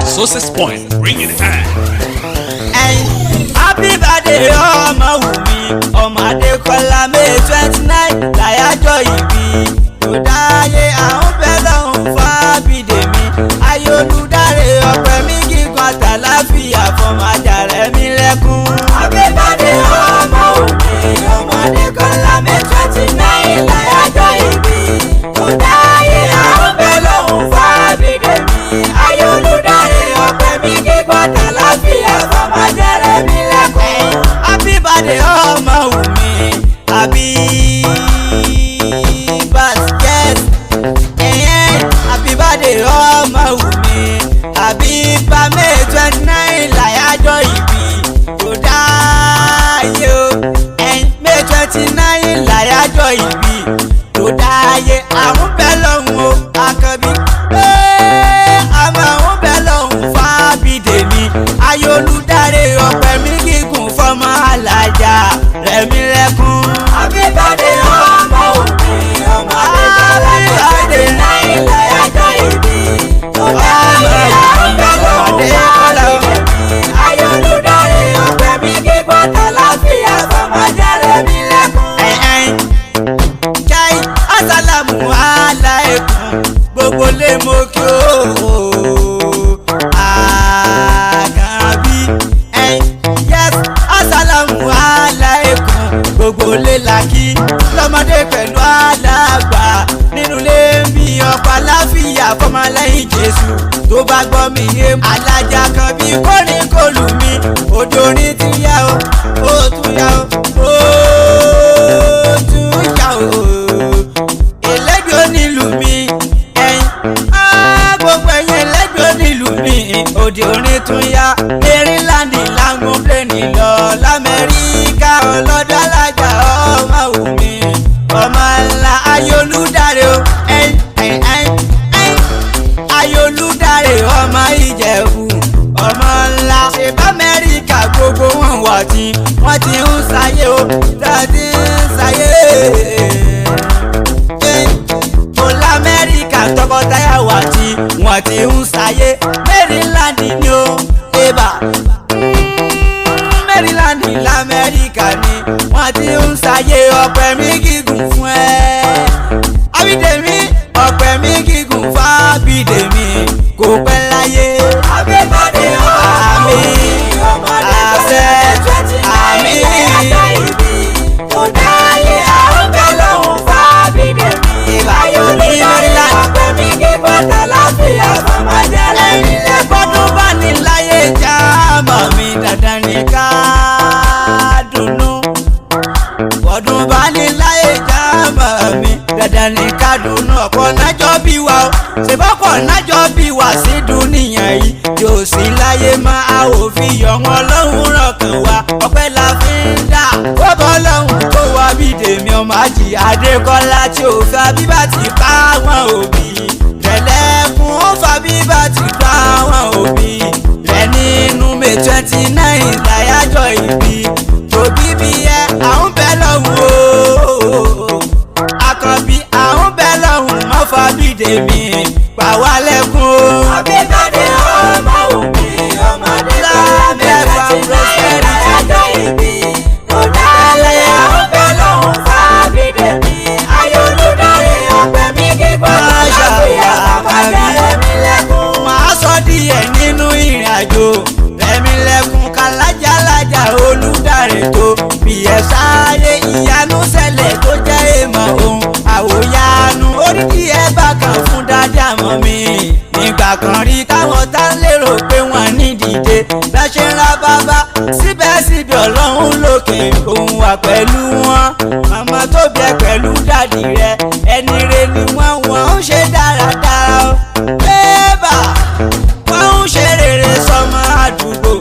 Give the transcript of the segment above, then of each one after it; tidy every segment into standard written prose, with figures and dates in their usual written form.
Success Point, bring it on. Happy birthday ọmọ Wùmí ọmọ Adékọ́lá May 29 láyájọ́ ìbí tó dáyé àwọn bẹ́ẹ̀ lọ́hùn fábídèmí ayé olùdarí ọpẹ́ mi gígùn àtàláfíà fọmọ Àjàrẹ́ mi lẹ́kún. Happy birthday ọmọ Wùmí ọmọ Adékọ́lá May 29 láyájọ́ ìbí tó dáyé àwọn bẹ́ẹ̀ lọ́hùn fábídèmí ayé olùdarí ọpẹ́ mi gígùn àtàláfíà fọmọ Àjàrẹ́ mi lẹ́kún. Happy birthday ọmọ Wùmí happy birthday happy birthday ọmọ Wùmí happy May 29 láyájọ́ ìbí tó dáyé o May 29 láyájọ́ ìbí tó dáyé àwọn bẹ́ẹ̀ lọ́hùn o Àkànbí àmọ́ àwọn bẹ́ẹ̀ lọ́hùn Fábídèmí ayé olùdarí ọpẹ́ mi gígùn fọmọ Alájà Rẹ̀mí lẹ́kún. Happy birthday ọmọ Wùmí ọmọ Adékọ́lá May 29 láyájọ́ ìbí tó dáyé àwọn bẹ́ẹ̀ lọ́hùn Fábídèmí ayé olùdarí ọpẹ́ mi gígùn àtàláfíà fọmọ Àjàrẹ́ mi lẹ́kún. Jai asalamu alaikum gbogbo lè mọ kí o Àkànbí yes asalamu alaikum gbogbo lè làkì lọ́mọdé pẹ̀lú alàgbà nínú ilé ń bí ọ̀pọ̀ aláfíà fọmọlẹ́yìn Jésù tó bá gbọ́ mi yé Alájà Àkànbí kórìn kò lù mí òde orin ti yá o ó tún yá o ó tún yá o ẹlẹ́gbẹ́ onílù mi gbogbo ẹ̀yin ẹlẹ́gbẹ́ onílù mi òde orin tún yá Maryland lágùn pléènì lọ l'Amẹ́ríkà ọlọ́dọ̀ Alájà ọmọ Wùmí ọmọ ńlá ayé olùdarí o ayé olùdarí ọmọ Ìjẹ̀bú ọmọ ńlá ṣèbá Amẹ́ríkà gbogbo wọn wà tí wọ́n ti ń sáyé o tá a ti ń sáyé l'Amẹ́ríkà tọkọtaya wà tí wọ́n ti ń sáyé Maryland ni ó ẹ̀bà Maryland l'Amẹ́ríkà ni wọ́n ti ń sáyé ọpẹ́ mi gígùn fún ẹ Abídèmí ọpẹ́ mi gígùn Fábídèmí kò pẹ́ láyé. Happy birthday ọmọ àṣẹ àmì tó dáyé àwọn bẹ́ẹ̀ lọ́hùn Fábídèmí ayọ̀ olùdarí ọpẹ́ mi gígùn àtàláfíà fọmọ Àjàrẹ́ mi lẹ́kún. Bọ́dún bá ní láyé já mọ̀ mi dandan ní ká dùnnú. Bọ́dún bá ní láyé já mọ̀ mi dandan ní ká dùnnú. Ọ̀pọ̀ nájọ́ bí wa o ṣèbọ́pọ̀ nájọ́ bí wa sí dúníyàn yìí yóò sí láyé máa ò fi yọ̀ wọ́n lọ́hùn rọ̀kàn wa ọpẹ́ la fi ń dà ó bọ́ lọ́hùn tó wá Bídèmí ọmọ Àjì Adékọ́lá tí ò fẹ́ bíbá ti pa àwọn òbí rẹ̀ lẹ́kún ó fa bíbá ti pa àwọn òbí rẹ̀ nínú May 29 láyájọ́ ìbí òbí bí ẹ àwọn bẹ́ẹ̀ lọ́hùn o Àkànbí àwọn bẹ́ẹ̀ lọ́hùn mọ́ Fábídèmí pa wá lẹ́kún o. Happy birthday ọmọ Wùmí ọmọ Adékọ́lá May 29 láyájọ́ ìbí tó dáyé àwọn bẹ́ẹ̀ lọ́hùn Fábídèmí ayé olùdarí ọpẹ́ mi gígùn àtàláfíà fọmọ Àjàrẹ́ mi lẹ́kún. Màá sọ díẹ̀ nínú ìrìn àjò Rẹ̀mí lẹ́kún kálájálájà olùdarí tó bí ẹ sáyé ìyanu ṣẹlẹ̀ tó jẹ́ èèmọ̀ ohun àwòyanu oríkì ẹ bá kan fún dáadáa mọ́ mi nígbà kan rí káwọn tá ń lérò pé wọ́n ní dìde bẹ́ẹ̀ ṣe ń ra bàbá síbẹ̀síbẹ̀ Ọlọ́run lókè òun wà pẹ̀lú wọn màmá tó bí ẹ pẹ̀lú dádì rẹ ẹni re ni wọ́n ń ṣe dáradára o bébà wọ́n ń ṣe rere sọmọ àdúgbò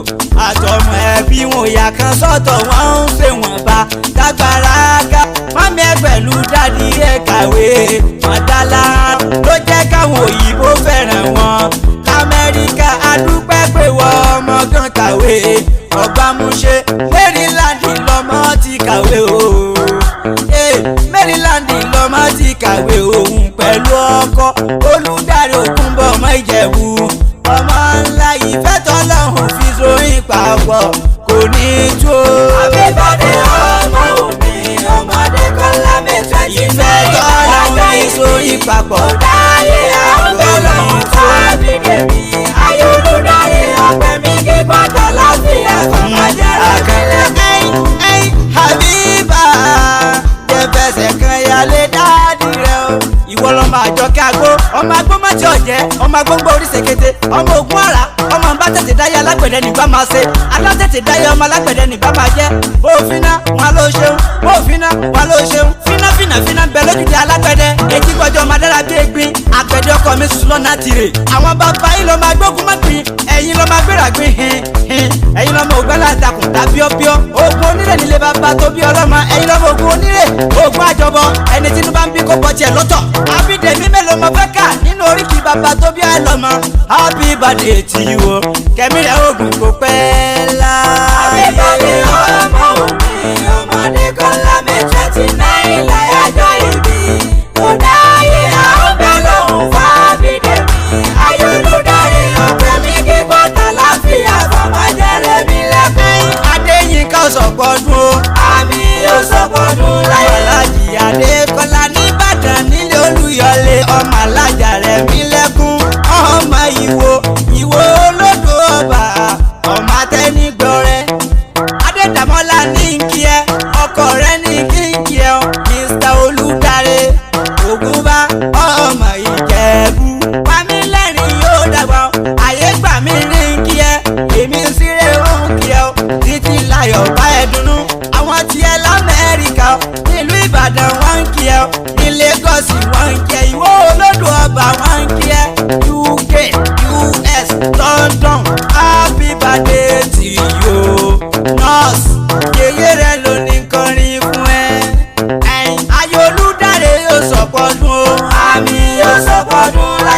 àtọmọ ẹbí wọn ìyá kan sọ́tọ̀ wọ́n ń fẹ́ wọn bá dágbára ká mọ́mí ẹ pẹ̀lú dádì ẹ kàwé wọn dálá ló jẹ́ káwọn òyìnbó fẹ́ràn wọn l'Amẹ́ríkà adúpẹ́ pé wọ́n ọmọ gan kàwé ọgbàmúṣe Maryland lọmọ ti kàwé o Maryland lọmọ ti kàwé òun pẹ̀lú ọkọ olùdarí Òkúnbọ̀ ọmọ Ìjẹ̀bú ọmọ ńlá ìfẹ́ tọ́lọ́hún fi sóyún papọ̀ kò ní tó. Àbíbọ̀dé ọmọ òbí ọmọdé kọ́lá mẹ́ta jí ìfẹ́ tọ́lọ́hún fi sóyún papọ̀ dáyé àgbẹ̀lọ́hún fábídé mi ayélujáre ọ̀pẹ̀ mi kí gbọ́dọ̀ láfíà kọ́mọdé rẹ̀ kílẹ̀. Habiba jẹ́ fẹsẹ̀ kan yálé dáàdì rẹ o. ìwọ lọmọ Àjọkẹ́ Agbó ọmọ agbó má ti ọ̀jẹ́ ọmọ agbó ń gbọ́ orí ṣèkété ọmọ Ògún àrà ọmọ bá tètè dáyé alágbẹ̀dẹ nígbà máa ṣe alátètè dáyé ọmọ alágbẹ̀dẹ nígbà máa jẹ́ bó finá wọn ló ṣeun bó finá wọn ló ṣeun fíná bẹ lójúde alágbẹ̀dẹ etí gbọ́dọ̀ ọmọ adára bí egbin àgbẹ̀dẹ ọkọ mi sùn lọ́nà tirè àwọn bàbá yìí ló máa gbógun má gbin ẹ̀yin ló máa gbéra gbin ẹ̀yin lọ́mọ ògbẹ́lá àtàkùn tàbíọ́bíọ́ ogun onílé nílé bàbá tó bí ọlọ́mọ ẹ̀yin lọ́mọ ogun onílé ogun àjọbọ ẹni tí inú bá ń bí kó bọ́ tiẹ̀ lọ́tọ̀ Abídèmí mélòó mọ fẹ́ kà nínú oríkì bàbá tó bí ẹ lọ́mọ happy birthday to you o kẹ́mi rẹ̀ ogun kò pẹ́ láàyè. Àbíbọ̀dé ọmọ òbí ọmọdé kọ́lá mẹ́ta ti náírà láyájọ́ ìbí tó dáyé àgbẹ̀lọ́hún fábídé mi ayélujáre ọ̀pẹ̀ mi kí gbọ́dọ̀ láfíà kọ́mọdé rẹ̀ mi lẹ́kùn. Adéyínká ọ̀sọ̀pọ̀dún o. àmì ọ̀sọ̀pọ̀dún láyé. Aláàjì Adékọ́lá nìbàdàn nílé Olúyọ̀lé ọmọ alájà rẹ̀ mí lẹ́kún ọmọ Ìwó olódò ọba ọmọ Atẹ́nigbọrẹ Adédàmọ́lá ní kí ẹ ọkọ rẹ̀ ní kí ẹ Mr. Olùdarí Ògúnbá ọmọ Ìjẹ̀bú Pamílẹ́rìn yóò dàgbà àyè gbà mí ní kí ẹ èmi ń síré òun kí ẹ títí láyọ̀ bá ẹ dunnú àwọn tiẹ̀ l'Amẹ́ríkà nílùú Ìbàdàn wọ́n ń kí ẹ ní Lagos wọ́n ń kí ẹ Ìwó olódò ọba wọ́n ń kí ẹ UK US London happy birthday to you nurse yeye rẹ ló ní kọrin fún ẹ Ayọ̀olúdáre yóò sọ̀pọ̀dún o àmì ọ̀sọ̀pọ̀dún láyé.